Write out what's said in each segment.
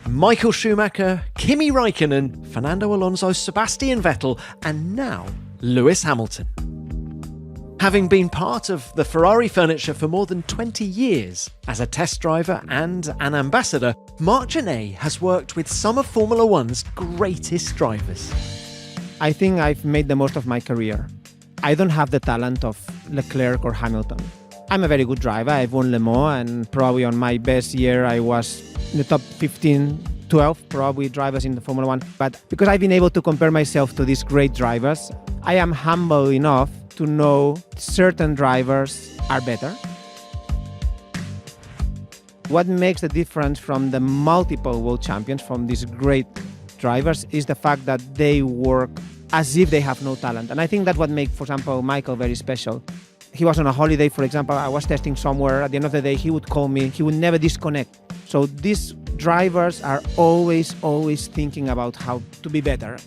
Michael Schumacher, Kimi Raikkonen, Fernando Alonso, Sebastian Vettel, and now Lewis Hamilton. Having been part of the Ferrari furniture for more than 20 years, as a test driver and an ambassador, Marc Gene has worked with some of Formula One's greatest drivers. I think I've made the most of my career. I don't have the talent of Leclerc or Hamilton. I'm a very good driver. I've won Le Mans, and probably on my best year I was in the top 15, 12 probably drivers in the Formula One. But because I've been able to compare myself to these great drivers, I am humble enough to know certain drivers are better. What makes the difference from the multiple world champions, from these great drivers, is the fact that they work as if they have no talent. And I think that's what makes, for example, Michael very special. He was on a holiday, for example, I was testing somewhere. At the end of the day, he would call me. He would never disconnect. So these drivers are always thinking about how to be better.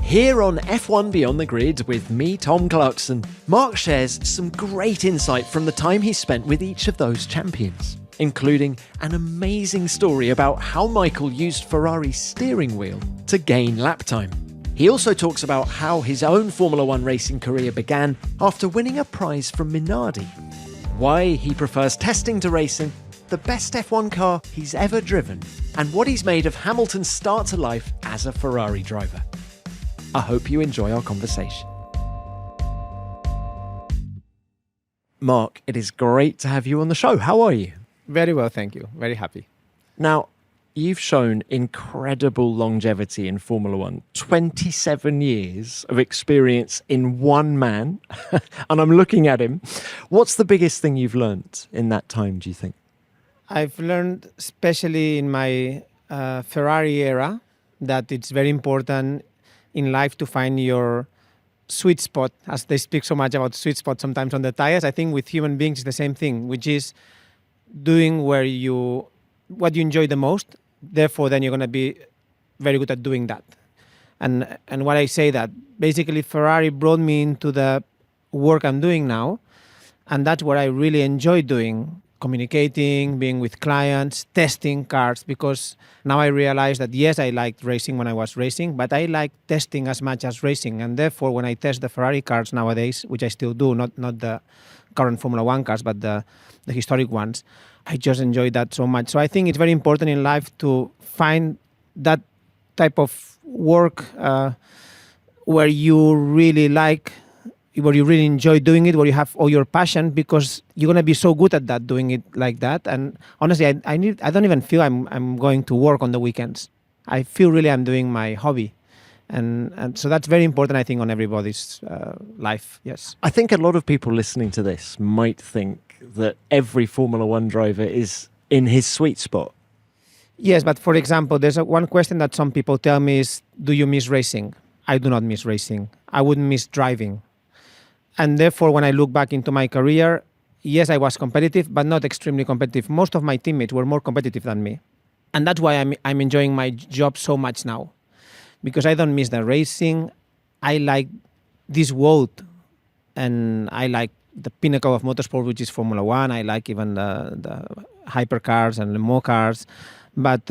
Here on F1 Beyond the Grid with me, Tom Clarkson, Marc shares some great insight from the time he spent with each of those champions, including an amazing story about how Michael used Ferrari's steering wheel to gain lap time. He also talks about how his own Formula One racing career began after winning a prize from Minardi, why he prefers testing to racing, the best F1 car he's ever driven, and what he's made of Hamilton's start to life as a Ferrari driver. I hope you enjoy our conversation. Marc, it is great to have you on the show. How are you? Very well, thank you. Very happy. Now, you've shown incredible longevity in Formula One, 27 years of experience in one man, and I'm looking at him. What's the biggest thing you've learned in that time, do you think? I've learned, especially in my Ferrari era, that it's very important in life to find your sweet spot, as they speak so much about sweet spot sometimes on the tires. I think with human beings it's the same thing, which is doing what you enjoy the most. Therefore, then you're going to be very good at doing that. And what I say that, basically Ferrari brought me into the work I'm doing now, and that's what I really enjoy doing. Communicating, being with clients, testing cars, because now I realize that yes, I liked racing when I was racing, but I like testing as much as racing. And therefore, when I test the Ferrari cars nowadays, which I still do, not the current Formula One cars, but the historic ones, I just enjoy that so much. So I think it's very important in life to find that type of work where you really like, where you really enjoy doing it, where you have all your passion, because you're going to be so good at that, doing it like that. And honestly, I don't even feel I'm going to work on the weekends. I feel really I'm doing my hobby. And so that's very important, I think, on everybody's life, yes. I think a lot of people listening to this might think that every Formula One driver is in his sweet spot. Yes, but for example, there's one question that some people tell me is, do you miss racing? I do not miss racing. I wouldn't miss driving. And therefore, when I look back into my career, yes, I was competitive, but not extremely competitive. Most of my teammates were more competitive than me. And that's why I'm enjoying my job so much now. Because I don't miss the racing. I like this world. And I like the pinnacle of motorsport, which is Formula One. I like even the hypercars and the Le Mans cars. But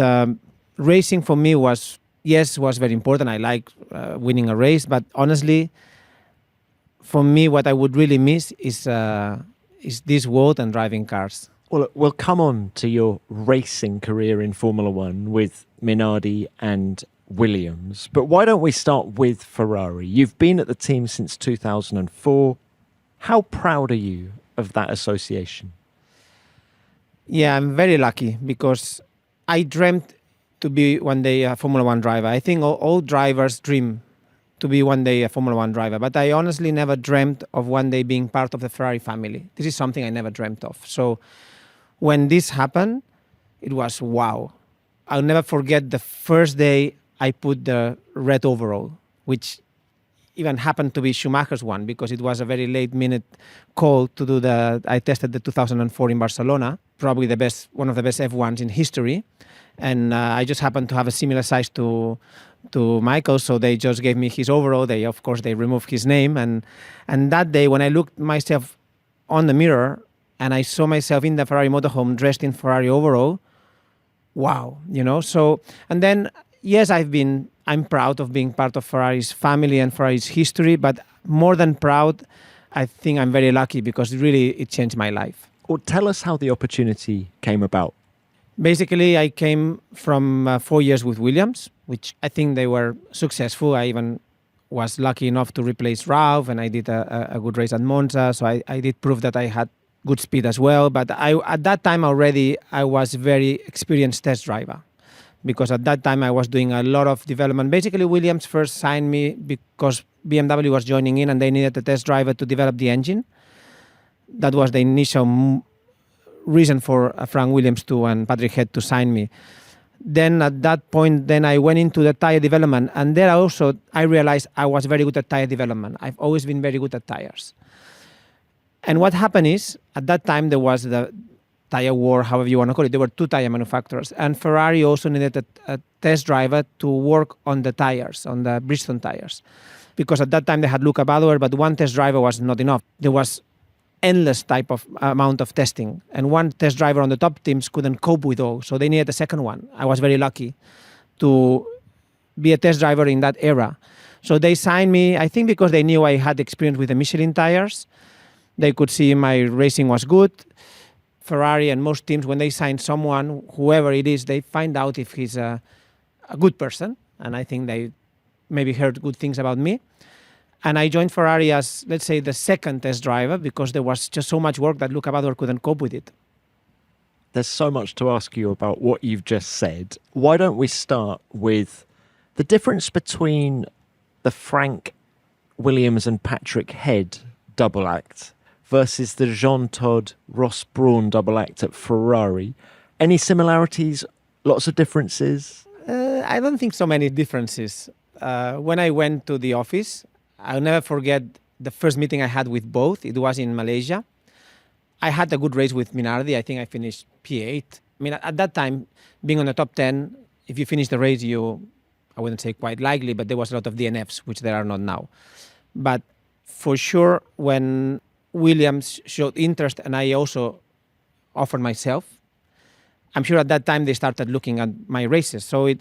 racing for me was very important. I like winning a race. But honestly, for me, what I would really miss is this world and driving cars. Well, look, we'll come on to your racing career in Formula One with Minardi and Williams. But why don't we start with Ferrari? You've been at the team since 2004. How proud are you of that association? Yeah, I'm very lucky because I dreamt to be one day a Formula One driver. I think all drivers dream to be one day a Formula One driver, but I honestly never dreamt of one day being part of the Ferrari family. This is something I never dreamt of. So when this happened, it was wow. I'll never forget the first day I put the red overall, which even happened to be Schumacher's one because it was a very late minute call to do I tested the 2004 in Barcelona, probably one of the best F1s in history. And I just happened to have a similar size to Michael, so they just gave me his overall. They removed his name, and that day when I looked myself on the mirror and I saw myself in the Ferrari motorhome dressed in Ferrari overall, wow, So, and then, yes, I'm proud of being part of Ferrari's family and Ferrari's history, but more than proud, I think I'm very lucky because really it changed my life. Or tell us how the opportunity came about. Basically, I came from 4 years with Williams, which I think they were successful. I even was lucky enough to replace Ralph, and I did a good race at Monza. So I did prove that I had good speed as well. But at that time already, I was very experienced test driver because at that time I was doing a lot of development. Basically, Williams first signed me because BMW was joining in and they needed a test driver to develop the engine. That was the initial reason for Frank Williams and Patrick Head to sign me. Then at that point, I went into the tire development, and there I realized I was very good at tire development. I've always been very good at tires. And what happened is, at that time, there was the tire war, however you want to call it. There were two tire manufacturers, and Ferrari also needed a test driver to work on the tires, on the Bridgestone tires. Because at that time, they had Luca Badoer, but one test driver was not enough. There was endless type of amount of testing, and one test driver on the top teams couldn't cope with all, so they needed a second one. I was very lucky to be a test driver in that era. So they signed me, I think because they knew I had experience with the Michelin tires. They could see my racing was good. Ferrari and most teams, when they sign someone, whoever it is, they find out if he's a good person, and I think they maybe heard good things about me. And I joined Ferrari as, let's say, the second test driver because there was just so much work that Luca Badoer couldn't cope with it. There's so much to ask you about what you've just said. Why don't we start with the difference between the Frank Williams and Patrick Head double act versus the Jean Todt Ross Brawn double act at Ferrari? Any similarities? Lots of differences? I don't think so many differences. When I went to the office, I'll never forget the first meeting I had with both. It was in Malaysia. I had a good race with Minardi. I think I finished P8. I mean, at that time, being on the top 10, if you finish the race, I wouldn't say quite likely, but there was a lot of DNFs, which there are not now. But for sure, when Williams showed interest and I also offered myself, I'm sure at that time they started looking at my races. So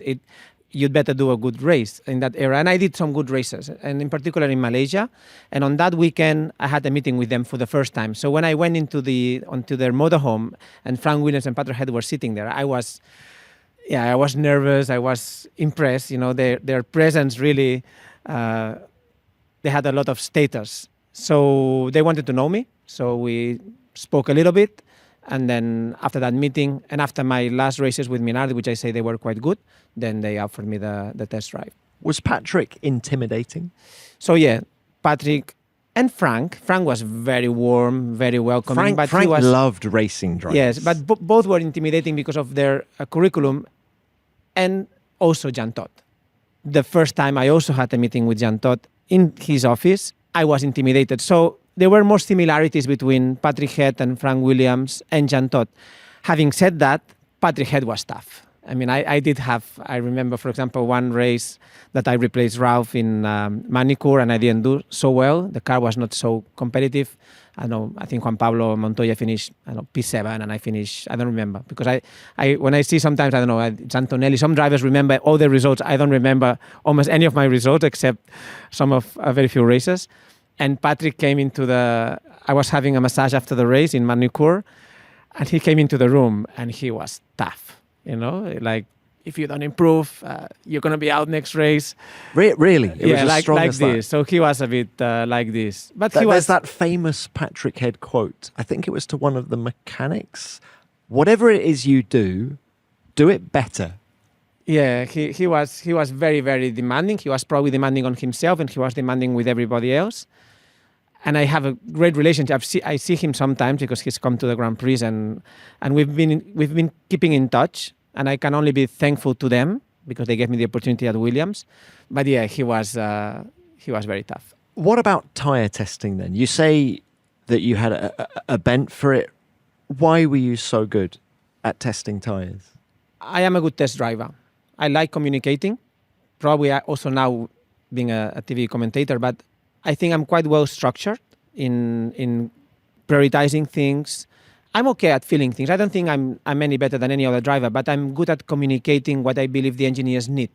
you'd better do a good race in that era. And I did some good races, and in particular in Malaysia. And on that weekend, I had a meeting with them for the first time. So when I went onto their motorhome and Frank Williams and Patrick Head were sitting there, I was nervous. I was impressed. Their presence really, they had a lot of status. So they wanted to know me. So we spoke a little bit. And then after that meeting, and after my last races with Minardi, which I say they were quite good, then they offered me the test drive. Was Patrick intimidating? So yeah, Patrick and Frank was very warm, very welcoming. Frank loved racing drivers. Yes, but both were intimidating because of their curriculum, and also Jean Todt. The first time I also had a meeting with Jean Todt in his office, I was intimidated. So there were more similarities between Patrick Head and Frank Williams and Jean Todt. Having said that, Patrick Head was tough. I mean, I remember, for example, one race that I replaced Ralph in Manicure, and I didn't do so well. The car was not so competitive. I think Juan Pablo Montoya finished, P7, and I finished, I don't remember. Because when I see sometimes, it's Antonelli, some drivers remember all the results. I don't remember almost any of my results except some of very few races. And Patrick came I was having a massage after the race in Manicure, and he came into the room and he was tough, like, if you don't improve, you're going to be out next race. Really? It was as strong as this. So he was a bit like this. But there's that famous Patrick Head quote. I think it was to one of the mechanics. Whatever it is you do it better. Yeah, he was very, very demanding. He was probably demanding on himself, and he was demanding with everybody else. And I have a great relationship. I see him sometimes because he's come to the Grand Prix, and we've been keeping in touch. And I can only be thankful to them because they gave me the opportunity at Williams. But yeah, he was very tough. What about tyre testing then? You say that you had a bent for it. Why were you so good at testing tyres? I am a good test driver. I like communicating. Probably also now being a TV commentator, but I think I'm quite well structured in prioritizing things. I'm okay at feeling things. I don't think I'm any better than any other driver, but I'm good at communicating what I believe the engineers need.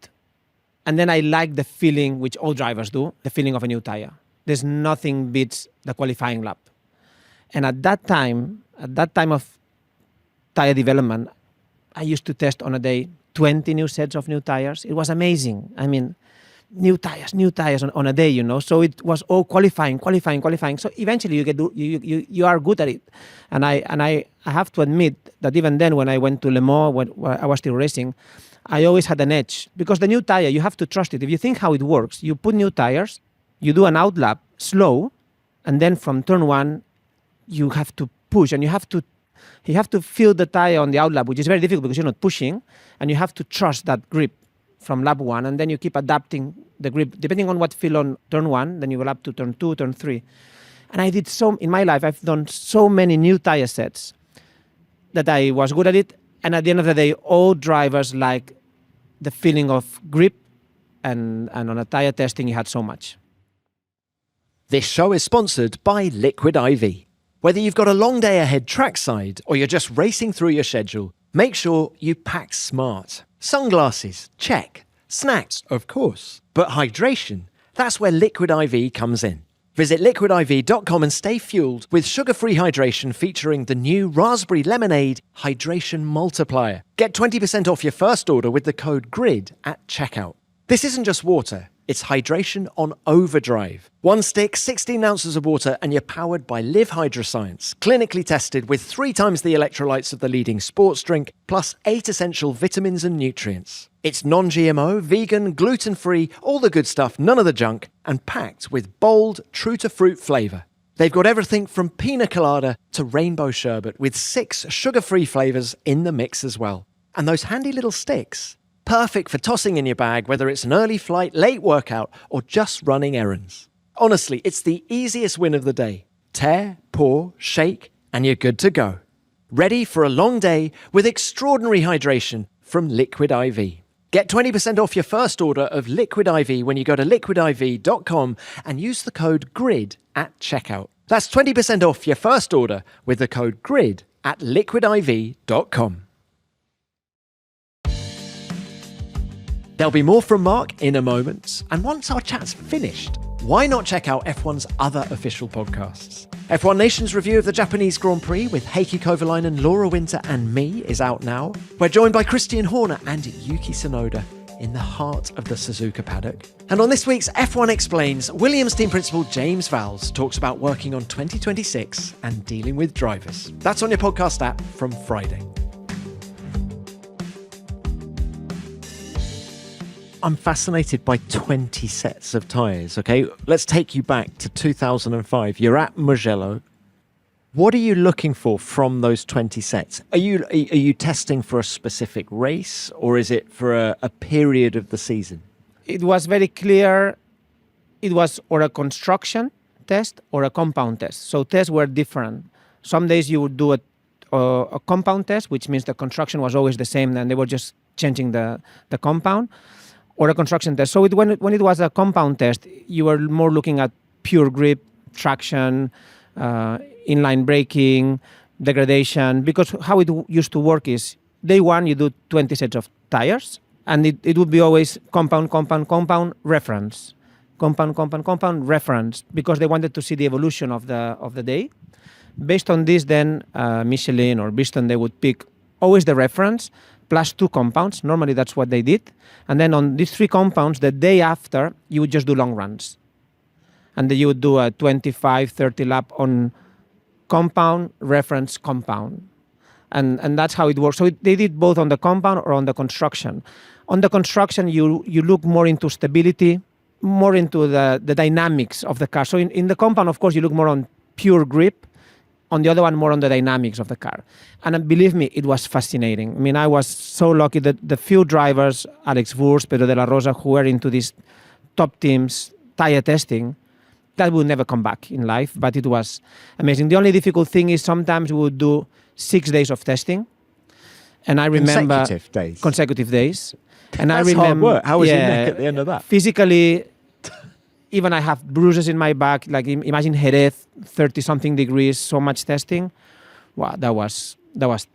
And then I like the feeling, which all drivers do, the feeling of a new tire. There's nothing beats the qualifying lap. And at that time of tire development, I used to test on a day 20 new sets of new tires. It was amazing. I mean, new tires on a day, So it was all qualifying. So eventually you are good at it. And I have to admit that even then, when I went to Le Mans, when I was still racing, I always had an edge, because the new tire, you have to trust it. If you think how it works, you put new tires, you do an outlap slow, and then from turn one, you have to push, and you have to feel the tire on the outlap, which is very difficult because you're not pushing, and you have to trust that grip from lap one, and then you keep adapting the grip depending on what feel on turn one. Then you go up to turn two, turn three, and I did in my life. I've done so many new tire sets that I was good at it. And at the end of the day, all drivers like the feeling of grip, and on a tire testing, you had so much. This show is sponsored by Liquid IV. Whether you've got a long day ahead trackside or you're just racing through your schedule, make sure you pack smart. Sunglasses, check. Snacks, of course. But hydration, that's where Liquid IV comes in. Visit liquidiv.com and stay fueled with sugar-free hydration featuring the new Raspberry Lemonade Hydration Multiplier. Get 20% off your first order with the code GRID at checkout. This isn't just water, it's hydration on overdrive. One stick, 16 ounces of water, and you're powered by Live Hydroscience, clinically tested with 3 times the electrolytes of the leading sports drink, plus 8 essential vitamins and nutrients. It's non-GMO, vegan, gluten-free, all the good stuff, none of the junk, and packed with bold, true-to-fruit flavour. They've got everything from pina colada to rainbow sherbet with 6 sugar-free flavours in the mix as well. And those handy little sticks, perfect for tossing in your bag, whether it's an early flight, late workout, or just running errands. Honestly, it's the easiest win of the day. Tear, pour, shake, and you're good to go. Ready for a long day with extraordinary hydration from Liquid IV. Get 20% off your first order of Liquid IV when you go to liquidiv.com and use the code GRID at checkout. That's 20% off your first order with the code GRID at liquidiv.com. There'll be more from Marc in a moment. And once our chat's finished, why not check out F1's other official podcasts? F1 Nation's review of the Japanese Grand Prix with Heikki Kovalainen, Laura Winter and me is out now. We're joined by Christian Horner and Yuki Tsunoda in the heart of the Suzuka paddock. And on this week's F1 Explains, Williams team principal James Vowles talks about working on 2026 and dealing with drivers. That's on your podcast app from Friday. I'm fascinated by 20 sets of tyres, okay? Let's take you back to 2005. You're at Mugello. What are you looking for from those 20 sets? Are you testing for a specific race, or is it for a period of the season? It was very clear it was or a construction test or a compound test. So tests were different. Some days you would do a compound test, which means the construction was always the same and they were just changing the compound. Or a construction test. So when it was a compound test, you were more looking at pure grip, traction, inline braking, degradation. Because how it used to work is, day one, you do 20 sets of tires, and it would be always compound, reference. Compound, reference, because they wanted to see the evolution of the day. Based on this, then, Michelin or Bristol, they would pick always the reference, plus 2 compounds. Normally that's what they did. And then on these 3 compounds, the day after, you would just do long runs. And then you would do a 25, 30 lap on compound, reference, compound. And that's how it works. So they did both on the compound or on the construction. On the construction, you look more into stability, more into the dynamics of the car. So in the compound, of course, you look more on pure grip. On the other one, more on the dynamics of the car. And believe me, it was fascinating. I mean, I was so lucky that the few drivers, Alex Wurz, Pedro de la Rosa, who were into these top teams, tire testing, that would never come back in life, but it was amazing. The only difficult thing is sometimes we would do 6 days of testing. And I remember... Consecutive days. And That's hard work. How was your neck at the end of that? Physically... Even I have bruises in my back, like imagine Jerez, 30-something degrees, so much testing. wow,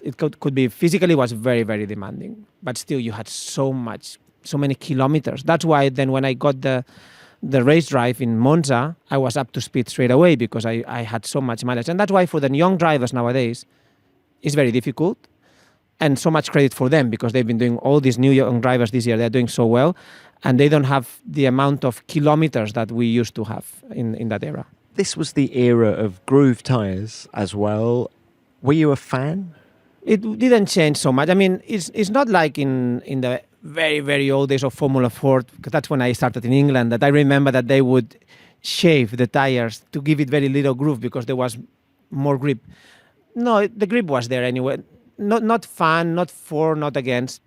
it could be physically was very, very demanding. But still, you had so many kilometers. That's why then when I got the race drive in Monza, I was up to speed straight away because I had so much mileage. And that's why for the young drivers nowadays, it's very difficult. And so much credit for them because they've been doing all these new young drivers this year. They're doing so well. And they don't have the amount of kilometers that we used to have in that era. This was the era of groove tyres as well. Were you a fan? It didn't change so much. I mean, it's not like in the very, very old days of Formula 4, because that's when I started in England, that I remember that they would shave the tires to give it very little groove because there was more grip. No, the grip was there anyway. Not fan, not for, not against.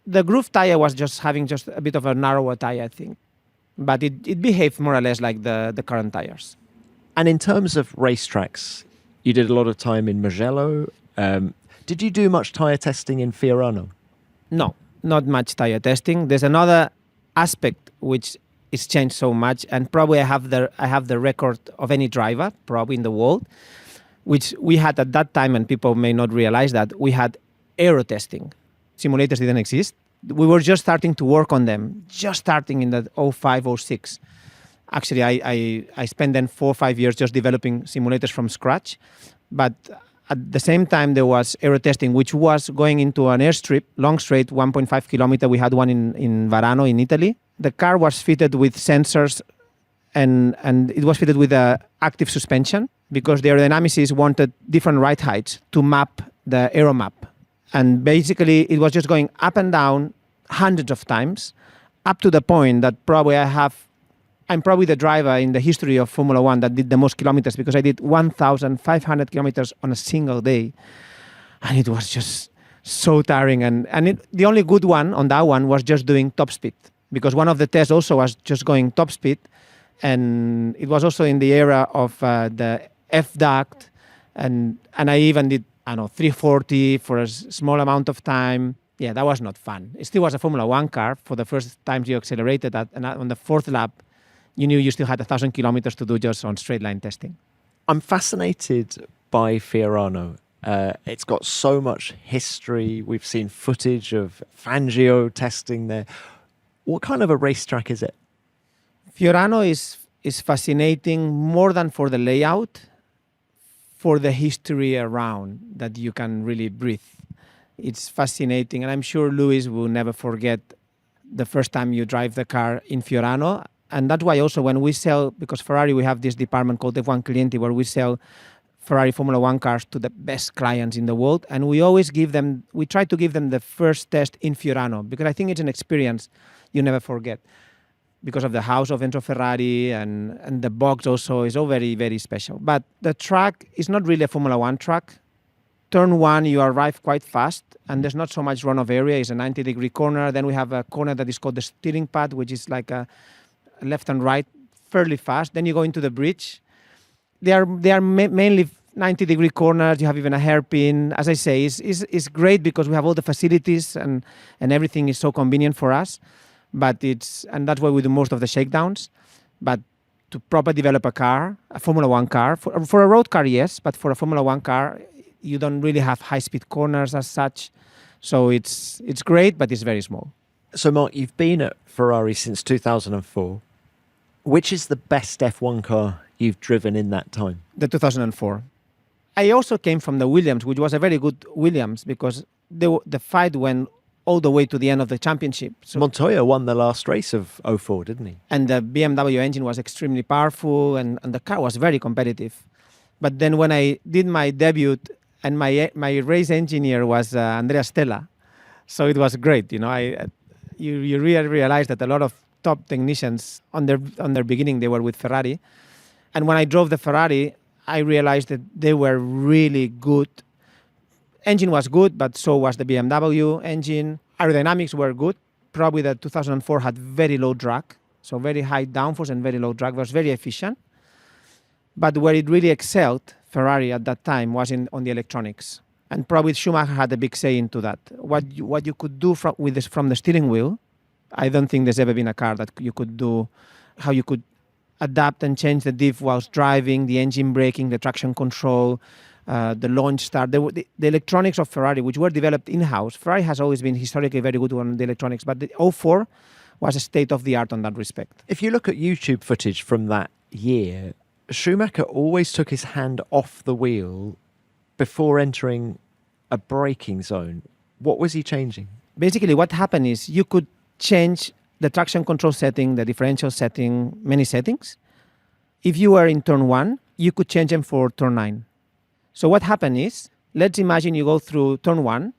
The groove tire was just having just a bit of a narrower tire, I think. But it behaved more or less like the current tires. And in terms of racetracks, you did a lot of time in Mugello. Did you do much tyre testing in Fiorano? No, not much tire testing. There's another aspect which is changed so much, and probably I have the record of any driver probably in the world, which we had at that time, and people may not realize that we had aero testing. Simulators didn't exist. We were just starting to work on them, just starting in the 05, 06. Actually, I spent then 4 or 5 years just developing simulators from scratch. But at the same time, there was aero testing, which was going into an airstrip, long straight, 1.5 kilometer. We had one in Varano in Italy. The car was fitted with sensors and it was fitted with a active suspension because the aerodynamicists wanted different ride heights to map the aero map. And basically, it was just going up and down hundreds of times, up to the point that probably I'm probably the driver in the history of Formula One that did the most kilometers because I did 1,500 kilometers on a single day. And it was just so tiring. The only good one on that one was just doing top speed because one of the tests also was just going top speed. And it was also in the era of the F-duct. And I even did, 340 for a small amount of time. Yeah, that was not fun. It still was a Formula One car. For the first time you accelerated that, and on the fourth lap, you knew you still had 1,000 kilometers to do just on straight line testing. I'm fascinated by Fiorano. It's got so much history. We've seen footage of Fangio testing there. What kind of a racetrack is it? Fiorano is fascinating more than for the layout, for the history around that you can really breathe. It's fascinating, and I'm sure Luis will never forget the first time you drive the car in Fiorano. And that's why also when we sell, because Ferrari, we have this department called F1 Clienti where we sell Ferrari Formula One cars to the best clients in the world. And we try to give them the first test in Fiorano because I think it's an experience you never forget because of the house of Enzo Ferrari and the box also is all very, very special. But the track is not really a Formula One track. Turn one, you arrive quite fast and there's not so much run-off area. It's a 90-degree corner. Then we have a corner that is called the steering pad, which is like a left and right fairly fast. Then you go into the bridge. They are mainly 90-degree corners. You have even a hairpin. As I say, it's great because we have all the facilities and everything is so convenient for us. And that's why we do most of the shakedowns. But to properly develop a car, a Formula One car, for a road car, yes, but for a Formula One car, you don't really have high-speed corners as such. So it's great, but it's very small. So, Marc, you've been at Ferrari since 2004. Which is the best F1 car you've driven in that time? The 2004. I also came from the Williams, which was a very good Williams because the fight went all the way to the end of the championship. So, Montoya won the last race of 04, didn't he? And the BMW engine was extremely powerful and the car was very competitive. But then when I did my debut, and my race engineer was Andrea Stella, so it was great. You really realize that a lot of top technicians on their beginning, they were with Ferrari. And when I drove the Ferrari, I realized that they were really good. Engine was good, but so was the BMW engine. Aerodynamics were good. Probably the 2004 had very low drag, so very high downforce and very low drag. It was very efficient. But where it really excelled, Ferrari at that time, was on the electronics. And probably Schumacher had a big say into that. What you could do from the steering wheel, I don't think there's ever been a car that you could do, how you could adapt and change the diff whilst driving, the engine braking, the traction control, the launch start. The electronics of Ferrari, which were developed in-house, Ferrari has always been historically very good on the electronics, but the 04 was a state of the art on that respect. If you look at YouTube footage from that year, Schumacher always took his hand off the wheel before entering a braking zone. What was he changing? Basically, what happened is you could change the traction control setting, the differential setting, many settings. If you were in turn 1, you could change them for turn 9. So what happened is, let's imagine you go through turn 1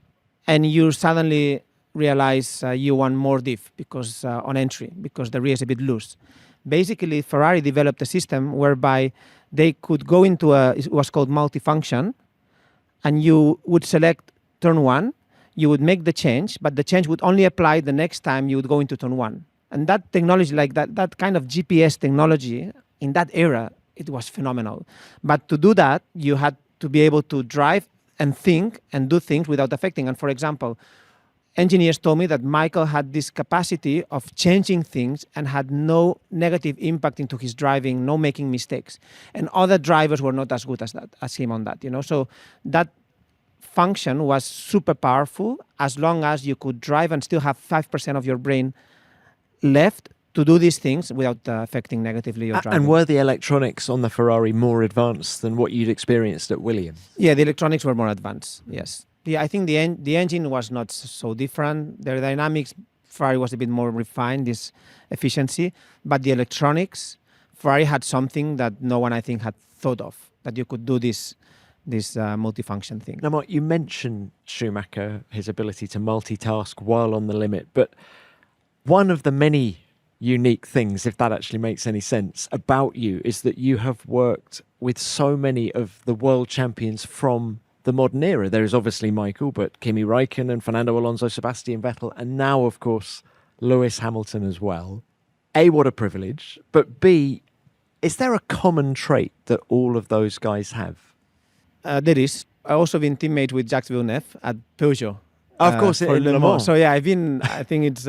and you suddenly realize you want more diff because on entry, because the rear is a bit loose. Basically, Ferrari developed a system whereby they could go into it was called multifunction, and you would select turn 1, you would make the change, but the change would only apply the next time you would go into turn 1. And that technology, like that kind of GPS technology in that era, it was phenomenal. But to do that, you had to be able to drive and think and do things without affecting. And for example, engineers told me that Michael had this capacity of changing things and had no negative impact into his driving, no making mistakes. And other drivers were not as good as him on that, So that function was super powerful as long as you could drive and still have 5% of your brain left to do these things without affecting negatively your driving. And were the electronics on the Ferrari more advanced than what you'd experienced at Williams? Yeah, the electronics were more advanced, yes. I think the engine was not so different. The dynamics, Ferrari was a bit more refined, this efficiency. But the electronics, Ferrari had something that no one, I think, had thought of, that you could do this multifunction thing. Now, Mark, you mentioned Schumacher, his ability to multitask while on the limit, but one of the many unique things, if that actually makes any sense, about you is that you have worked with so many of the world champions from the modern era. There is obviously Michael, but Kimi Raikkonen, Fernando Alonso, Sebastian Vettel, and now, of course, Lewis Hamilton as well. A, what a privilege, but B, is there a common trait that all of those guys have? There is. I also been teammate with Jacques Villeneuve at Peugeot. Of course, for in Le Mans. Mans. So yeah, I think it's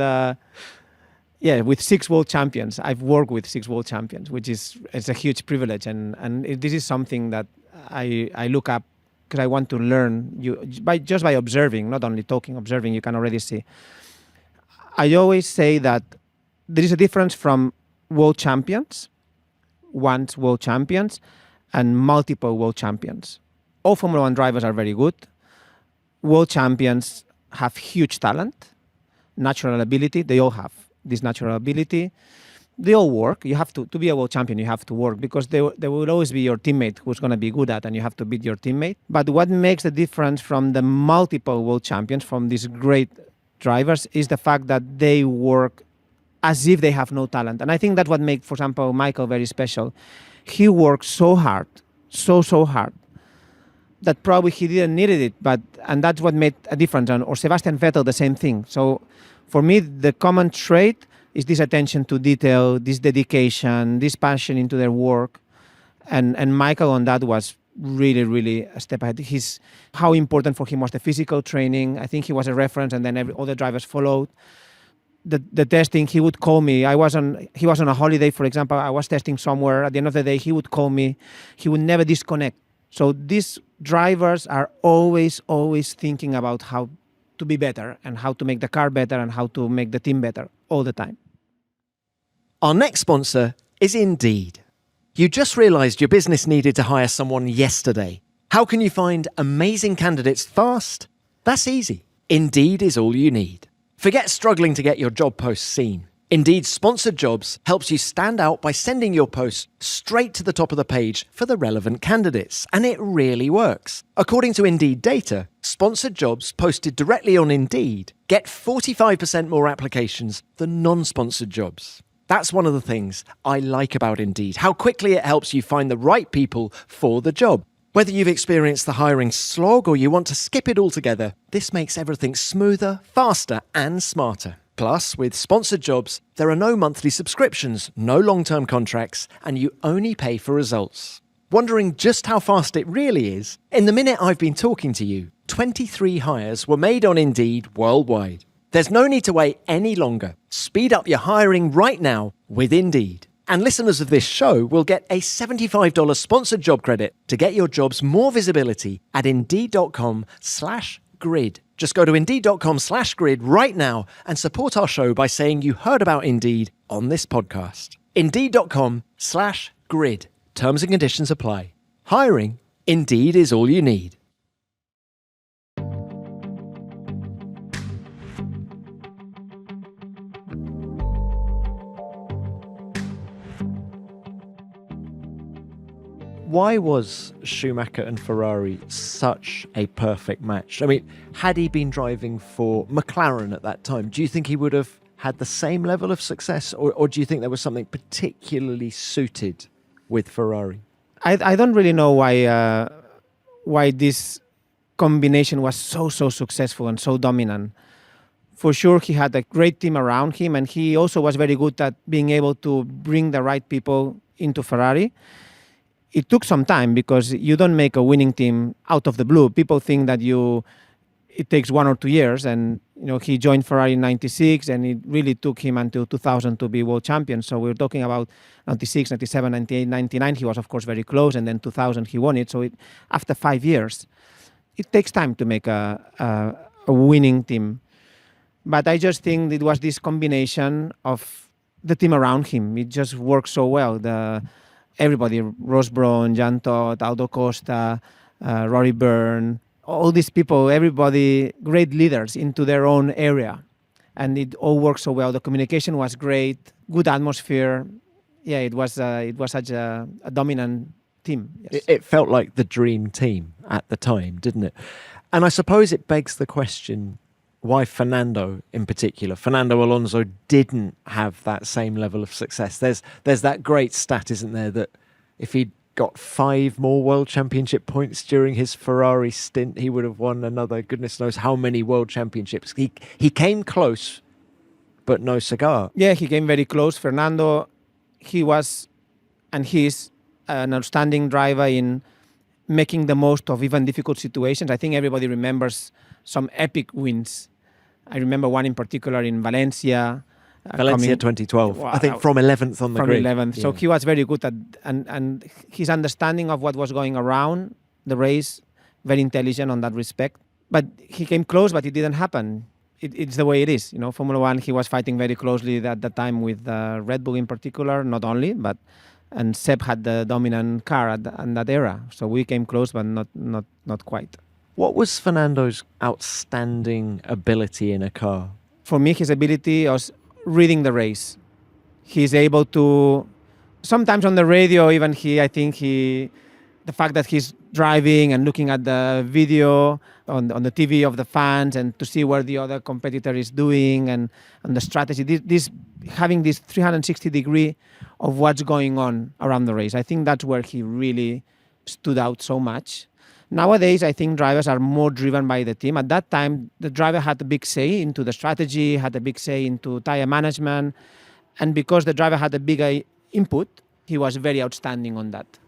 with 6 world champions. I've worked with 6 world champions, which is a huge privilege, and this is something that I look up because I want to learn. Just by observing, not only talking, observing, you can already see. I always say that there is a difference from world champions, once world champions, and multiple world champions. All Formula 1 drivers are very good. World champions have huge talent, natural ability. They all have this natural ability. They all work. You have to be a world champion, you have to work, because there will always be your teammate who's going to be good at, and you have to beat your teammate. But what makes the difference from the multiple world champions, from these great drivers, is the fact that they work as if they have no talent. And I think that's what makes, for example, Michael very special. He worked so hard, so hard, that probably he didn't need it, and that's what made a difference. Or Sebastian Vettel, the same thing. So for me, the common trait is this attention to detail, this dedication, this passion into their work. And Michael on that was really, really a step ahead. How important for him was the physical training. I think he was a reference, and then all the drivers followed. The testing, he would call me. He was on a holiday, for example. I was testing somewhere. At the end of the day, he would call me. He would never disconnect. So these drivers are always thinking about how to be better and how to make the car better and how to make the team better all the time. Our next sponsor is Indeed. You just realised your business needed to hire someone yesterday. How can you find amazing candidates fast? That's easy. Indeed is all you need. Forget struggling to get your job posts seen. Indeed's sponsored jobs helps you stand out by sending your post straight to the top of the page for the relevant candidates, and it really works. According to Indeed data, sponsored jobs posted directly on Indeed get 45% more applications than non-sponsored jobs. That's one of the things I like about Indeed, how quickly it helps you find the right people for the job. Whether you've experienced the hiring slog or you want to skip it altogether, this makes everything smoother, faster, and smarter. Plus, with sponsored jobs, there are no monthly subscriptions, no long-term contracts, and you only pay for results. Wondering just how fast it really is? In the minute I've been talking to you, 23 hires were made on Indeed worldwide. There's no need to wait any longer. Speed up your hiring right now with Indeed. And listeners of this show will get a $75 sponsored job credit to get your jobs more visibility at Indeed.com/grid. Just go to Indeed.com/grid right now and support our show by saying you heard about Indeed on this podcast. Indeed.com/grid. Terms and conditions apply. Hiring? Indeed is all you need. Why was Schumacher and Ferrari such a perfect match? I mean, had he been driving for McLaren at that time, do you think he would have had the same level of success? Or do you think there was something particularly suited with Ferrari? I don't really know why this combination was so successful and so dominant. For sure, he had a great team around him, and he also was very good at being able to bring the right people into Ferrari. It took some time because you don't make a winning team out of the blue. People think that it takes 1 or 2 years, and he joined Ferrari in '96, and it really took him until 2000 to be world champion. So we're talking about '96, '97, '98, '99. He was, of course, very close, and then 2000 he won it. So after 5 years, it takes time to make a winning team. But I just think it was this combination of the team around him. It just worked so well. Everybody, Ross Brawn, Jan Todt, Aldo Costa, Rory Byrne, all these people, everybody, great leaders into their own area. And it all worked so well. The communication was great, good atmosphere. Yeah, it was such a dominant team. Yes. It felt like the dream team at the time, didn't it? And I suppose it begs the question, why Fernando in particular? Fernando Alonso didn't have that same level of success. There's that great stat, isn't there, that if he'd got 5 more world championship points during his Ferrari stint, he would have won another goodness knows how many world championships. He came close, but no cigar. Yeah, he came very close. Fernando, he was and he's an outstanding driver in making the most of even difficult situations. I think everybody remembers some epic wins. I remember one in particular in Valencia. Valencia 2012. Wow, I think from 11th on the grid. From 11th. Yeah. So he was very good at, and his understanding of what was going around the race, very intelligent on that respect. But he came close, but it didn't happen. It's the way it is. Formula One, he was fighting very closely at the time with Red Bull in particular, not only, and Seb had the dominant car in that era. So we came close, but not quite. What was Fernando's outstanding ability in a car? For me, his ability was reading the race. He's able to, sometimes on the radio, even the fact that he's driving and looking at the video on the TV of the fans and to see where the other competitor is doing and the strategy, having this 360 degree of what's going on around the race. I think that's where he really stood out so much. Nowadays, I think drivers are more driven by the team. At that time, the driver had a big say into the strategy, had a big say into tire management. And because the driver had a bigger input, he was very outstanding on that.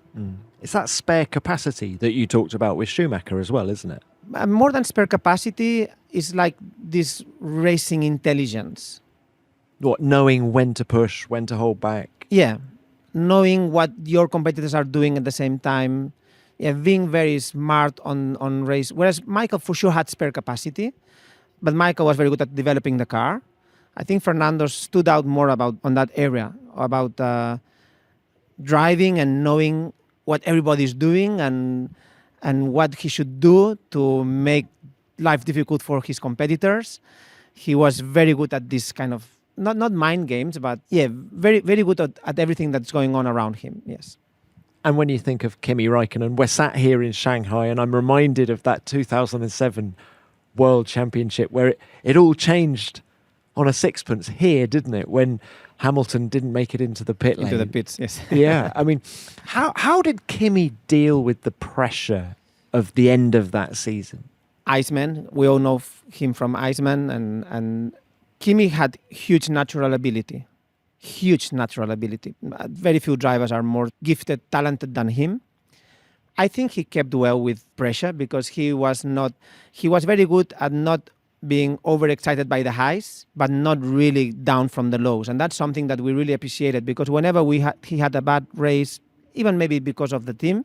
It's that spare capacity that you talked about with Schumacher as well, isn't it? More than spare capacity, it's like this racing intelligence. What, knowing when to push, when to hold back? Yeah, knowing what your competitors are doing at the same time. Yeah, being very smart on race. Whereas Michael for sure had spare capacity, but Michael was very good at developing the car. I think Fernando stood out more on that area, about driving and knowing what everybody's doing and what he should do to make life difficult for his competitors. He was very good at this kind of, not mind games, but yeah, very, very good at everything that's going on around him, yes. And when you think of Kimi Raikkonen, we're sat here in Shanghai and I'm reminded of that 2007 World Championship where it all changed on a sixpence here, didn't it? When Hamilton didn't make it into the pit lane. Into the pits, yes. Yeah, I mean, how did Kimi deal with the pressure of the end of that season? Iceman, we all know him from Iceman, and Kimi had huge natural ability. Very few drivers are more gifted, talented than him. I think he kept well with pressure because he was very good at not being overexcited by the highs, but not really down from the lows. And that's something that we really appreciated, because whenever he had a bad race, even maybe because of the team,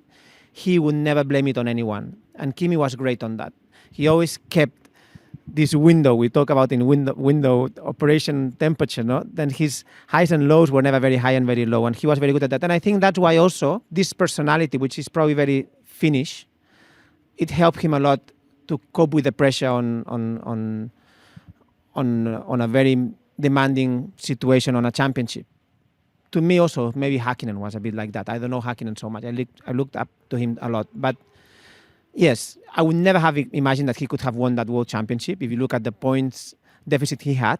he would never blame it on anyone. And Kimi was great on that. He always kept this window we talk about in window operation temperature, no? Then his highs and lows were never very high and very low, and he was very good at that. And I think that's why also this personality, which is probably very Finnish, it helped him a lot to cope with the pressure on a very demanding situation on a championship. To me also, maybe Häkkinen was a bit like that. I don't know Häkkinen so much. I looked up to him a lot. But yes, I would never have imagined that he could have won that World Championship if you look at the points deficit he had.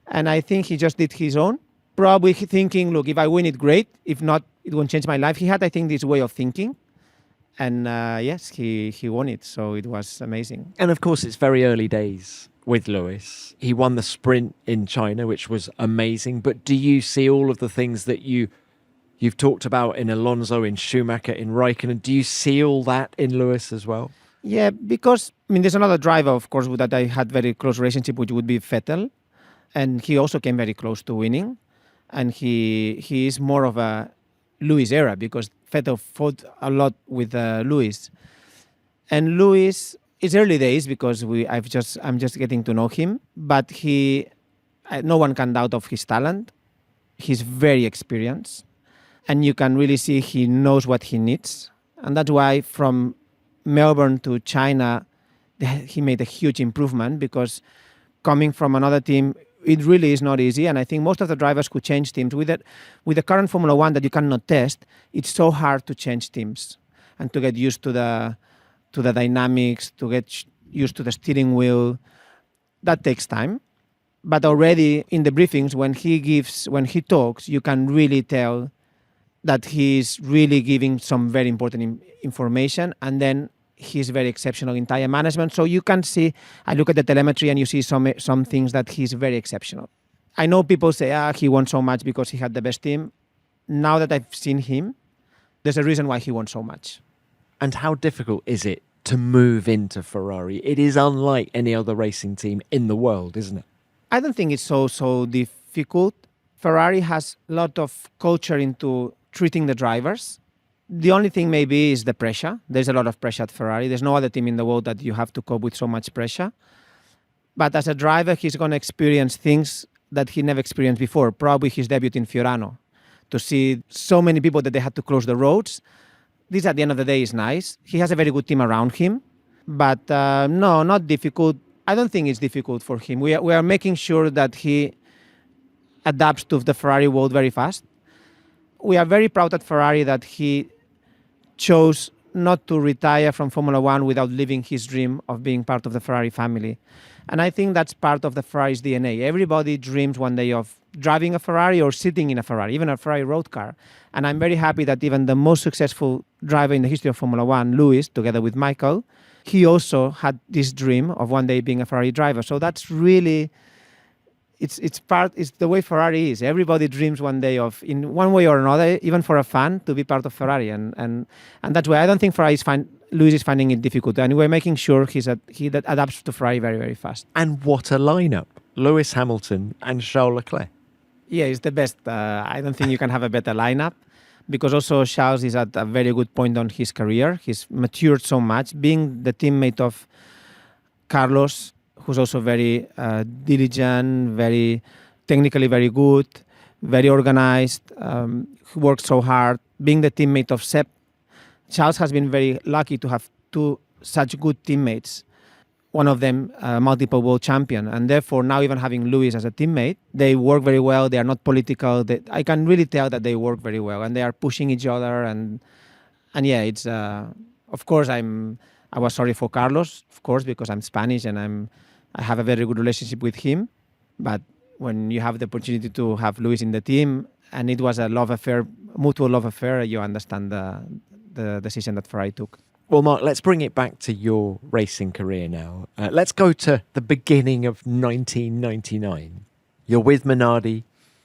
And I think he just did his own. Probably thinking, look, if I win it, great. If not, it won't change my life. He had, I think, this way of thinking. And yes, he won it. So it was amazing. And of course, it's very early days with Lewis. He won the sprint in China, which was amazing. But do you see all of the things that you've talked about in Alonso, in Schumacher, in Raikkonen? Do you see all that in Lewis as well? Yeah, because, I mean, there's another driver, of course, that I had very close relationship, which would be Vettel. And he also came very close to winning. And he is more of a Lewis era, because Vettel fought a lot with Lewis. And Lewis, it's early days because I'm just getting to know him, but no one can doubt of his talent. He's very experienced, and you can really see he knows what he needs. And that's why from Melbourne to China, he made a huge improvement, because coming from another team, it really is not easy. And I think most of the drivers who change teams, with the current Formula One that you cannot test, it's so hard to change teams and to get used to the dynamics, to get used to the steering wheel. That takes time. But already in the briefings, when he talks, you can really tell that he's really giving some very important information. And then he's very exceptional in tire management. So you can see, I look at the telemetry and you see some things that he's very exceptional. I know people say, he won so much because he had the best team. Now that I've seen him, there's a reason why he won so much. And how difficult is it to move into Ferrari? It is unlike any other racing team in the world, isn't it? I don't think it's so difficult. Ferrari has a lot of culture into treating the drivers. The only thing maybe is the pressure. There's a lot of pressure at Ferrari. There's no other team in the world that you have to cope with so much pressure. But as a driver, he's going to experience things that he never experienced before. Probably his debut in Fiorano. To see so many people that they had to close the roads. This, at the end of the day, is nice. He has a very good team around him. But no, not difficult. I don't think it's difficult for him. We are making sure that he adapts to the Ferrari world very fast. We are very proud at Ferrari that he chose not to retire from Formula One without living his dream of being part of the Ferrari family. And I think that's part of the Ferrari's DNA. Everybody dreams one day of driving a Ferrari or sitting in a Ferrari, even a Ferrari road car. And I'm very happy that even the most successful driver in the history of Formula One, Lewis, together with Michael, he also had this dream of one day being a Ferrari driver. So that's really, it's the way Ferrari is. Everybody dreams one day of, in one way or another, even for a fan, to be part of Ferrari. And that's why I don't think Lewis is finding it difficult. And we're making sure he adapts to Ferrari very, very fast. And what a lineup. Lewis Hamilton and Charles Leclerc. Yeah, it's the best. I don't think you can have a better lineup, because also Charles is at a very good point on his career. He's matured so much, being the teammate of Carlos, who's also very diligent, very technically very good, very organized, who works so hard. Being the teammate of Seb, Charles has been very lucky to have two such good teammates. One of them multiple world champion, and therefore now even having Lewis as a teammate, they work very well. They are not political. I can really tell that they work very well, and they are pushing each other. And yeah, it's of course I was sorry for Carlos, of course, because I'm Spanish and I have a very good relationship with him. But when you have the opportunity to have Lewis in the team, and it was a love affair, mutual love affair, you understand the decision that Ferrari took. Well, Marc, let's bring it back to your racing career now. Let's go to the beginning of 1999. You're with Minardi.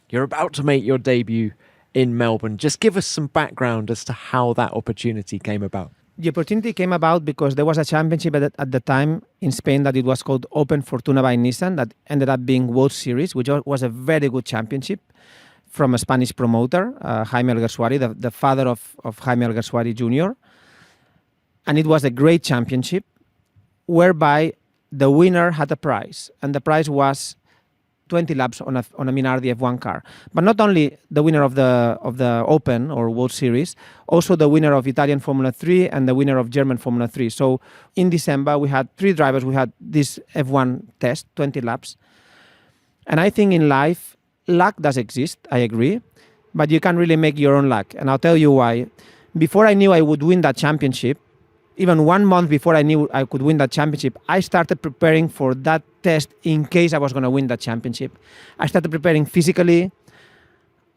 You're about to make your debut in Melbourne. Just give us some background as to how that opportunity came about. The opportunity came about because there was a championship at the time in Spain that it was called Open Fortuna by Nissan that ended up being World Series, which was a very good championship from a Spanish promoter, Jaime Alguersuari, the father of Jaime Alguersuari Jr. And it was a great championship whereby the winner had a prize, and the prize was 20 laps on a Minardi F1 car. But not only the winner of the Open or World Series, also the winner of Italian Formula 3 and the winner of German Formula 3. So in December, we had 3 drivers. We had this F1 test, 20 laps. And I think in life, luck does exist, I agree, but you can really make your own luck. And I'll tell you why. Before I knew I would win that championship, even 1 month before I knew I could win that championship, I started preparing for that test in case I was going to win that championship. I started preparing physically.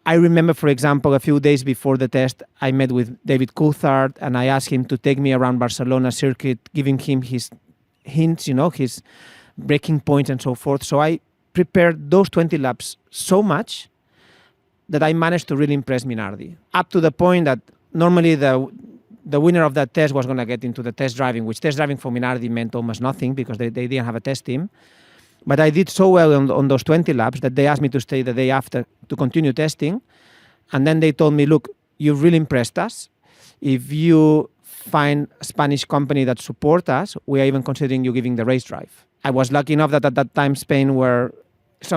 I remember, for example, a few days before the test, I met with David Coulthard and I asked him to take me around Barcelona circuit, giving him his hints, his breaking points and so forth. So I prepared those 20 laps so much that I managed to really impress Minardi, up to the point that normally the winner of that test was going to get into the test driving, which test driving for Minardi meant almost nothing because they didn't have a test team. But I did so well on those 20 laps that they asked me to stay the day after to continue testing. And then they told me, look, you've really impressed us. If you find a Spanish company that support us, we are even considering you giving the race drive. I was lucky enough that at that time Spain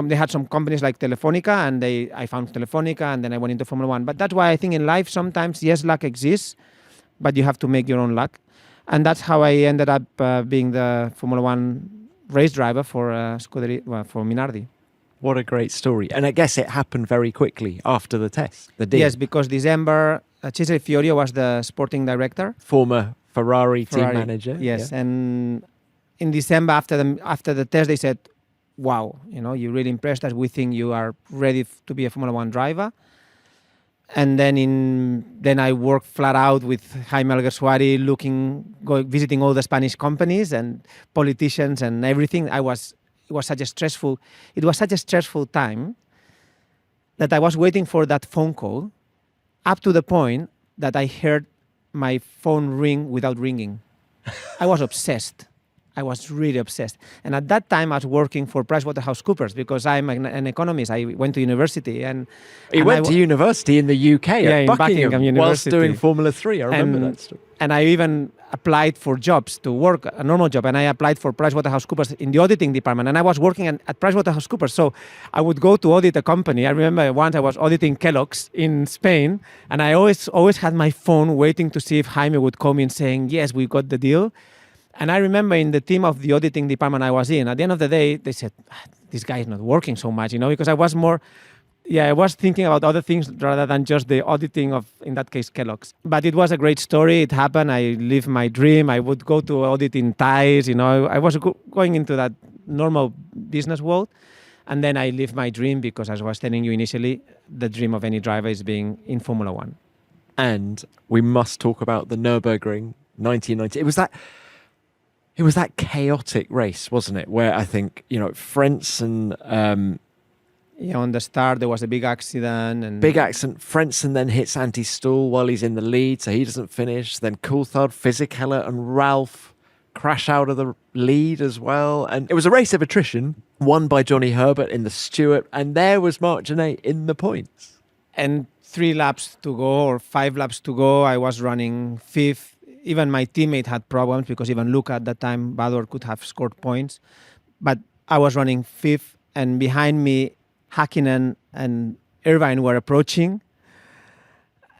they had some companies like Telefonica, and I found Telefonica, and then I went into Formula One. But that's why I think in life sometimes, yes, luck exists, but you have to make your own luck. And that's how I ended up being the Formula One race driver for for Minardi. What a great story. And I guess it happened very quickly after the test, the deal. Yes, because December, Cesare Fiorio was the sporting director. Former Ferrari team manager. Yes, yeah. And in December after the test, they said, wow, you really impressed us. We think you are ready to be a Formula One driver. And then I worked flat out with Jaime Alguersuari, visiting all the Spanish companies and politicians and everything. It was such a stressful time that I was waiting for that phone call, up to the point that I heard my phone ring without ringing. I was obsessed. I was really obsessed. And at that time, I was working for PricewaterhouseCoopers because I'm an economist. I went to university. You went to university in the UK at Buckingham University. Whilst doing Formula 3. I remember that story. And I even applied for jobs to work, a normal job. And I applied for PricewaterhouseCoopers in the auditing department. And I was working at PricewaterhouseCoopers. So I would go to audit a company. I remember once I was auditing Kellogg's in Spain. And I always had my phone waiting to see if Jaime would call me and saying, yes, we got the deal. And I remember in the team of the auditing department I was in, at the end of the day, they said, this guy is not working so much, because I was thinking about other things rather than just the auditing of, in that case, Kellogg's. But it was a great story. It happened. I lived my dream. I would go to audit in ties, I was going into that normal business world. And then I lived my dream because, as I was telling you initially, the dream of any driver is being in Formula One. And we must talk about the Nürburgring 1990. It was that chaotic race, wasn't it? Where I think, Frentzen... on the start, there was a big accident. Big accident. Frentzen then hits Antti Stuhl while he's in the lead, so he doesn't finish. Then Coulthard, Fisichella and Ralph crash out of the lead as well. And it was a race of attrition, won by Johnny Herbert in the Stewart, and there was Marc Gene in the points. And 3 laps to go or 5 laps to go, I was running 5th. Even my teammate had problems because even Luca at that time, Bador, could have scored points. But I was running 5th, and behind me, Häkkinen and Irvine were approaching.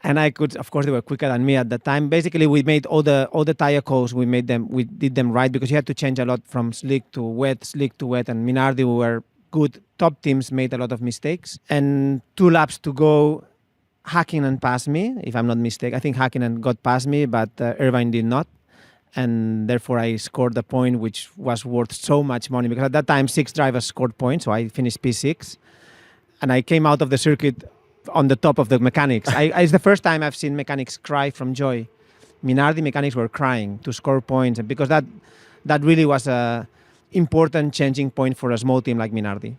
And I could, of course, they were quicker than me at that time. Basically, we made all the tire calls. We did them right because you had to change a lot from slick to wet, and Minardi were good. Top teams made a lot of mistakes. And 2 laps to go, Häkkinen passed me, if I'm not mistaken. I think Häkkinen got past me, but Irvine did not. And therefore, I scored the point, which was worth so much money. Because at that time, 6 drivers scored points, so I finished P6. And I came out of the circuit on the top of the mechanics. It's the first time I've seen mechanics cry from joy. Minardi mechanics were crying to score points, because that really was a important changing point for a small team like Minardi.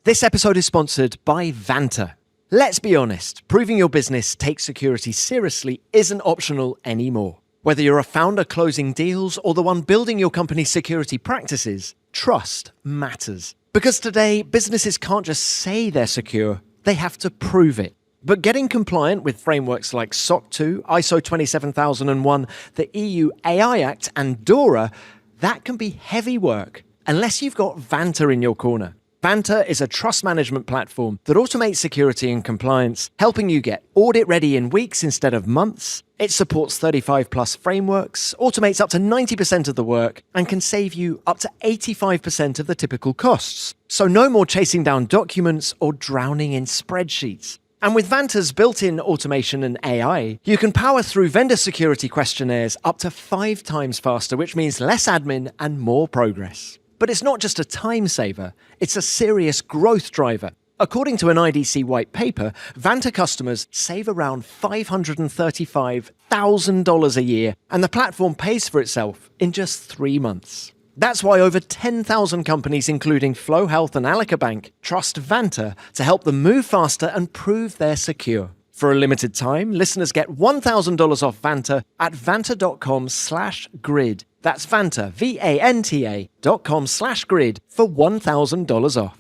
This episode is sponsored by Vanta. Let's be honest, proving your business takes security seriously isn't optional anymore. Whether you're a founder closing deals or the one building your company's security practices, trust matters. Because today, businesses can't just say they're secure, they have to prove it. But getting compliant with frameworks like SOC 2, ISO 27001, the EU AI Act, and DORA, that can be heavy work, unless you've got Vanta in your corner. Vanta is a trust management platform that automates security and compliance, helping you get audit ready in weeks instead of months. It supports 35 plus frameworks, automates up to 90% of the work, and can save you up to 85% of the typical costs. So no more chasing down documents or drowning in spreadsheets. And with Vanta's built-in automation and AI, you can power through vendor security questionnaires up to 5 times faster, which means less admin and more progress. But it's not just a time saver, it's a serious growth driver. According to an IDC white paper, Vanta customers save around $535,000 a year, and the platform pays for itself in just 3 months. That's why over 10,000 companies, including Flow Health and Alica Bank, trust Vanta to help them move faster and prove they're secure. For a limited time, listeners get $1,000 off Vanta at vanta.com/grid. That's Vanta, VANTA.com/grid for $1,000 off.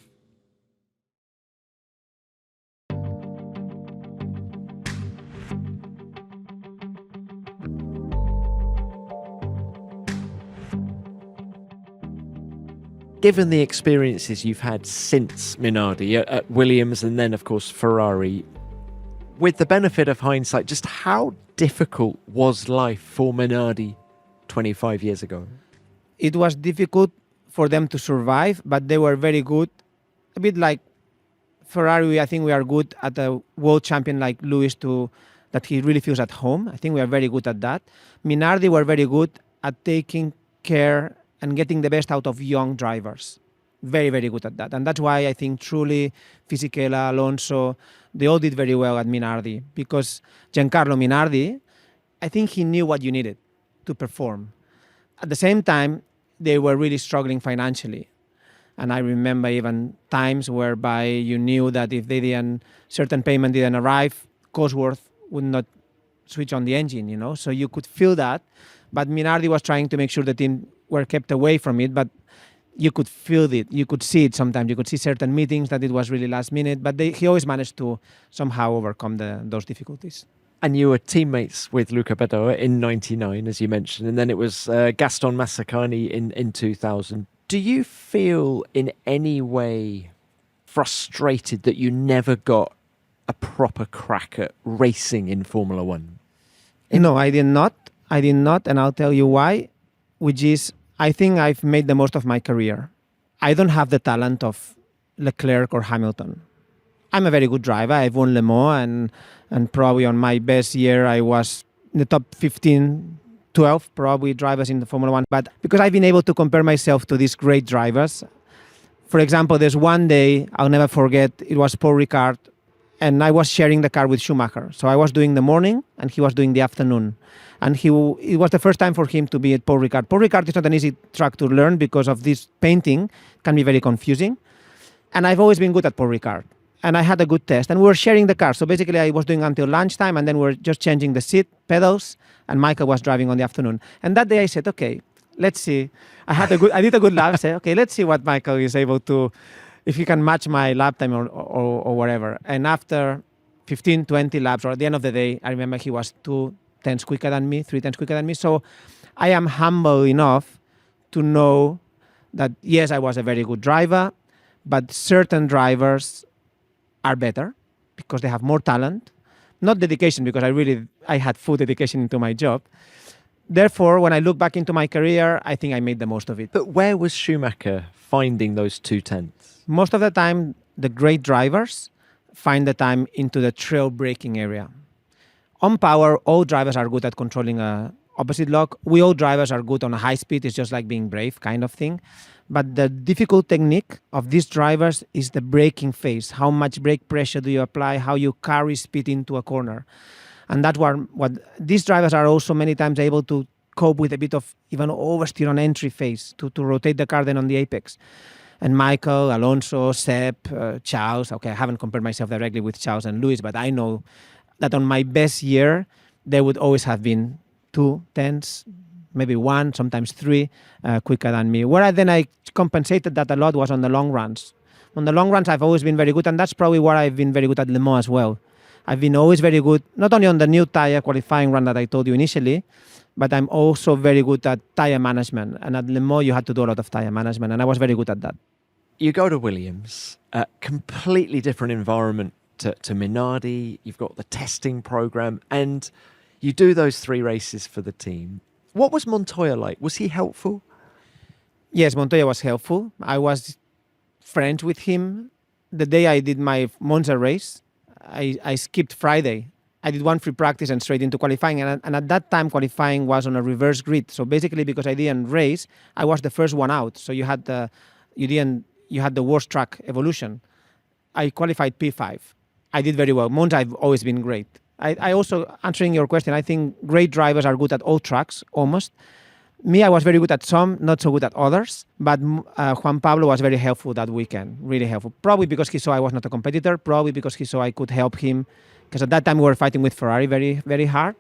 Given the experiences you've had since Minardi at Williams and then, of course, Ferrari, with the benefit of hindsight, just how difficult was life for Minardi 25 years ago? It was difficult for them to survive, but they were very good. A bit like Ferrari, I think we are good at a world champion like Lewis that he really feels at home. I think we are very good at that. Minardi were very good at taking care and getting the best out of young drivers. Very, very good at that. And that's why I think truly Fisichella, Alonso, they all did very well at Minardi, because Giancarlo Minardi, I think he knew what you needed to perform. At the same time, they were really struggling financially. And I remember even times whereby you knew that if certain payment didn't arrive, Cosworth would not switch on the engine, so you could feel that. But Minardi was trying to make sure the team were kept away from it, but you could feel it. You could see it sometimes. You could see certain meetings that it was really last minute, but he always managed to somehow overcome those difficulties. And you were teammates with Luca Badoer in '99, as you mentioned, and then it was Gaston Massacani in 2000. Do you feel in any way frustrated that you never got a proper crack at racing in Formula One? No, I did not. And I'll tell you why, which is I think I've made the most of my career. I don't have the talent of Leclerc or Hamilton. I'm a very good driver. I've won Le Mans, and probably on my best year, I was in the top 15, 12 probably drivers in the Formula One. But because I've been able to compare myself to these great drivers, for example, there's one day I'll never forget, it was Paul Ricard, and I was sharing the car with Schumacher. So I was doing the morning, and he was doing the afternoon. And it was the first time for him to be at Paul Ricard. Paul Ricard is not an easy track to learn because of this painting. It can be very confusing. And I've always been good at Paul Ricard. And I had a good test. And we were sharing the car. So basically, I was doing until lunchtime, and then we were just changing the seat, pedals, and Michael was driving on the afternoon. And that day I said, okay, let's see. I did a good lap. I said, okay, let's see what Michael is able to, if he can match my lap time or whatever. And after 15, 20 laps, or at the end of the day, I remember he was 2 tenths quicker than me, 3 tenths quicker than me. So I am humble enough to know that, yes, I was a very good driver, but certain drivers are better because they have more talent, not dedication, because I had full dedication into my job. Therefore, when I look back into my career, I think I made the most of it. But where was Schumacher finding those 2 tenths? Most of the time, the great drivers find the time into the trail braking area. On power, all drivers are good at controlling a opposite lock. All drivers are good on a high speed. It's just like being brave kind of thing. But the difficult technique of these drivers is the braking phase. How much brake pressure do you apply? How you carry speed into a corner. And that's what these drivers are also many times able to cope with a bit of even oversteer on entry phase to rotate the car then on the apex. And Michael, Alonso, Seb, Charles. Okay, I haven't compared myself directly with Charles and Lewis, but I know that on my best year, they would always have been 2 tenths, maybe 1, sometimes 3 quicker than me. Where I compensated that a lot was on the long runs. On the long runs, I've always been very good, and that's probably where I've been very good at Le Mans as well. I've been always very good, not only on the new tire qualifying run that I told you initially, but I'm also very good at tire management. And at Le Mans, you had to do a lot of tire management, and I was very good at that. You go to Williams, a completely different environment to Minardi. You've got the testing program, and you do those 3 races for the team. What was Montoya like? Was he helpful? Yes, Montoya was helpful. I was friends with him. The day I did my Monza race, I skipped Friday. I did 1 free practice and straight into qualifying. And at that time, qualifying was on a reverse grid. So basically, because I didn't race, I was the first one out. So you had the worst track evolution. I qualified P5. I did very well. Monza, I've always been great. I also, answering your question, I think great drivers are good at all tracks, almost. Me, I was very good at some, not so good at others. But Juan Pablo was very helpful that weekend, really helpful. Probably because he saw I was not a competitor, probably because he saw I could help him. Because at that time we were fighting with Ferrari very, very hard.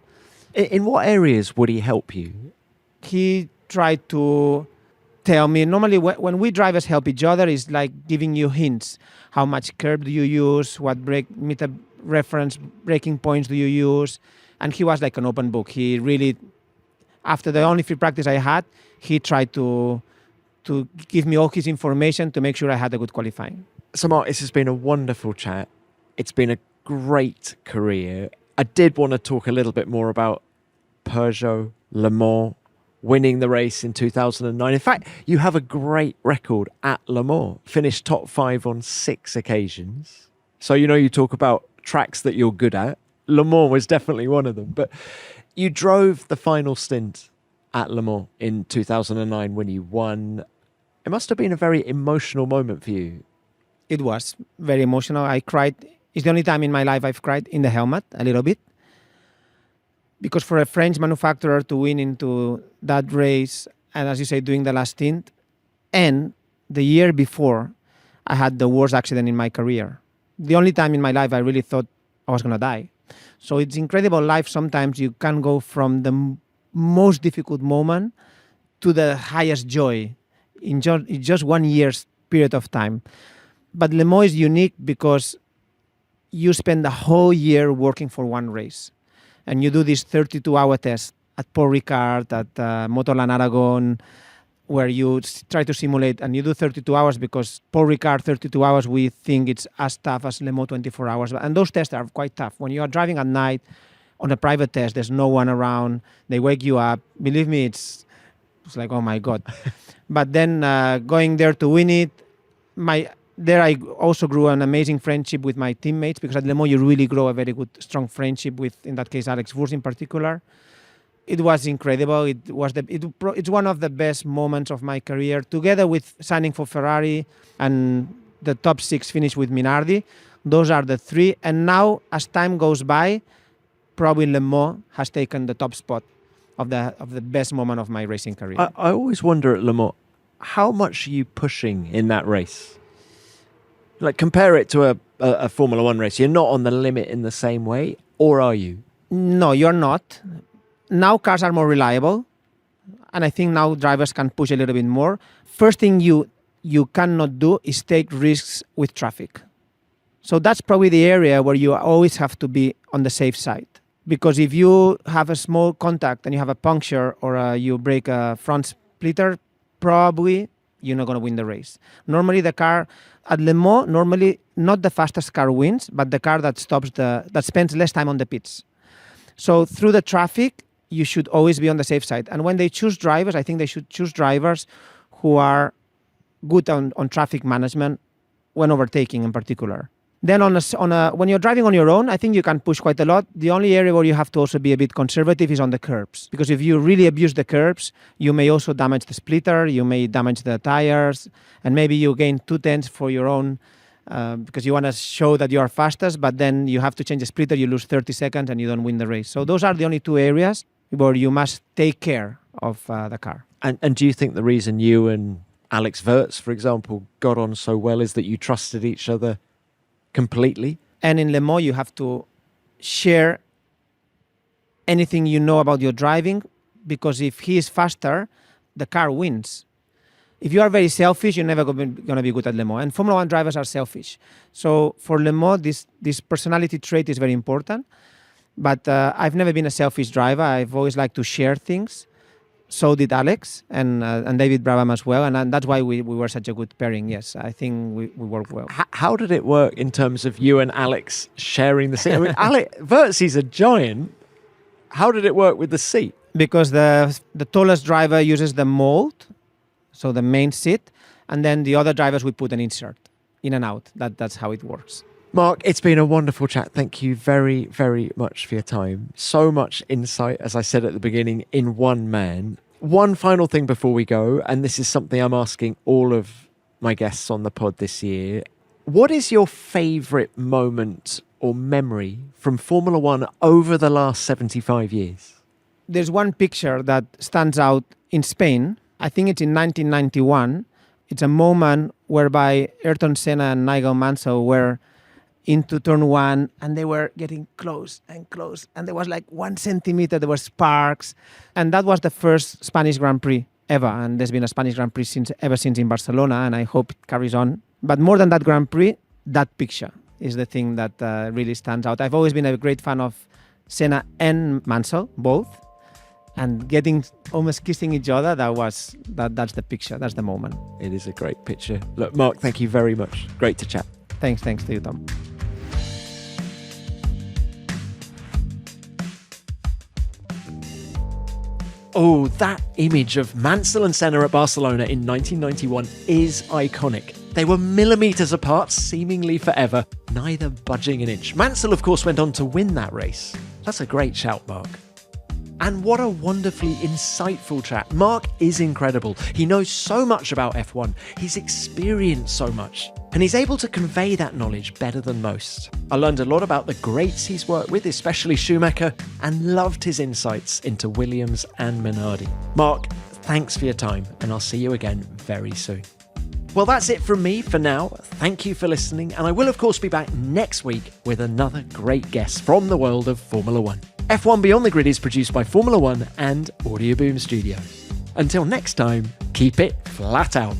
In what areas would he help you? He tried to tell me, normally when we drivers help each other, it's like giving you hints. How much curb do you use? What meter reference braking points do you use? And he was like an open book. He really, after the only free practice I had, he tried to give me all his information to make sure I had a good qualifying. So Marc, this has been a wonderful chat. It's been a great career. I did want to talk a little bit more about Peugeot, Le Mans, winning the race in 2009. In fact, you have a great record at Le Mans. Finished top 5 on 6 occasions. So, you talk about tracks that you're good at. Le Mans was definitely one of them. But you drove the final stint at Le Mans in 2009 when you won. It must have been a very emotional moment for you. It was very emotional. I cried. It's the only time in my life I've cried in the helmet a little bit. Because for a French manufacturer to win into that race, and as you say, doing the last stint, and the year before, I had the worst accident in my career. The only time in my life I really thought I was going to die. So it's incredible life. Sometimes you can go from the most difficult moment to the highest joy in just 1 year's period of time. But Le Mans is unique because you spend the whole year working for one race. And you do this 32-hour test at Paul Ricard, at Motorland Aragon, where you try to simulate, and you do 32 hours because Paul Ricard 32 hours, we think it's as tough as Le Mans 24 hours. And those tests are quite tough. When you are driving at night on a private test, there's no one around. They wake you up. Believe me, it's like, oh my God. But then going there to win it, there I also grew an amazing friendship with my teammates, because at Le Mans you really grow a very good, strong friendship with, in that case, Alex Wurz in particular. It was incredible. It's one of the best moments of my career, together with signing for Ferrari and the top 6 finish with Minardi. Those are the 3. And now, as time goes by, probably Le Mans has taken the top spot of the best moment of my racing career. I always wonder at Le Mans, how much are you pushing in that race? Like, compare it to a Formula 1 race. You're not on the limit in the same way, or are you? No, you're not. Now cars are more reliable, and I think now drivers can push a little bit more. First thing you cannot do is take risks with traffic. So that's probably the area where you always have to be on the safe side. Because if you have a small contact and you have a puncture, or you break a front splitter, probably you're not going to win the race. Normally the car at Le Mans, normally not the fastest car wins, but the car that spends less time on the pits. So through the traffic, you should always be on the safe side. And when they choose drivers, I think they should choose drivers who are good on traffic management when overtaking in particular. Then when you're driving on your own, I think you can push quite a lot. The only area where you have to also be a bit conservative is on the curbs. Because if you really abuse the curbs, you may also damage the splitter, you may damage the tires, and maybe you gain 2 tenths for your own, because you want to show that you are fastest, but then you have to change the splitter, you lose 30 seconds and you don't win the race. So those are the only 2 areas where you must take care of the car. And do you think the reason you and Alex Wurz, for example, got on so well is that you trusted each other completely? And in Le Mans, you have to share anything you know about your driving, because if he is faster, the car wins. If you are very selfish, you're never going to be good at Le Mans. And Formula One drivers are selfish. So for Le Mans, this personality trait is very important. But I've never been a selfish driver. I've always liked to share things. So did Alex and David Brabham as well. And that's why we were such a good pairing. Yes, I think we worked well. How did it work in terms of you and Alex sharing the seat? I mean, Vertzi's a giant. How did it work with the seat? Because the tallest driver uses the mold, so the main seat, and then the other drivers would put an insert in and out. That's how it works. Marc, it's been a wonderful chat. Thank you very, very much for your time. So much insight, as I said at the beginning, in one man. One final thing before we go, and this is something I'm asking all of my guests on the pod this year. What is your favourite moment or memory from Formula One over the last 75 years? There's one picture that stands out in Spain. I think it's in 1991. It's a moment whereby Ayrton Senna and Nigel Mansell were into turn one and they were getting close and close. And there was like 1 centimeter, there were sparks. And that was the first Spanish Grand Prix ever. And there's been a Spanish Grand Prix ever since in Barcelona, and I hope it carries on. But more than that Grand Prix, that picture is the thing that really stands out. I've always been a great fan of Senna and Mansell, both. And getting almost kissing each other, that's the picture, that's the moment. It is a great picture. Look, Marc, thank you very much. Great to chat. Thanks to you, Tom. Oh, that image of Mansell and Senna at Barcelona in 1991 is iconic. They were millimetres apart, seemingly forever, neither budging an inch. Mansell, of course, went on to win that race. That's a great shout, Marc. And what a wonderfully insightful chat. Marc is incredible. He knows so much about F1. He's experienced so much. And he's able to convey that knowledge better than most. I learned a lot about the greats he's worked with, especially Schumacher, and loved his insights into Williams and Minardi. Marc, thanks for your time, and I'll see you again very soon. Well, that's it from me for now. Thank you for listening, and I will, of course, be back next week with another great guest from the world of Formula One. F1 Beyond the Grid is produced by Formula One and Audio Boom Studios. Until next time, keep it flat out.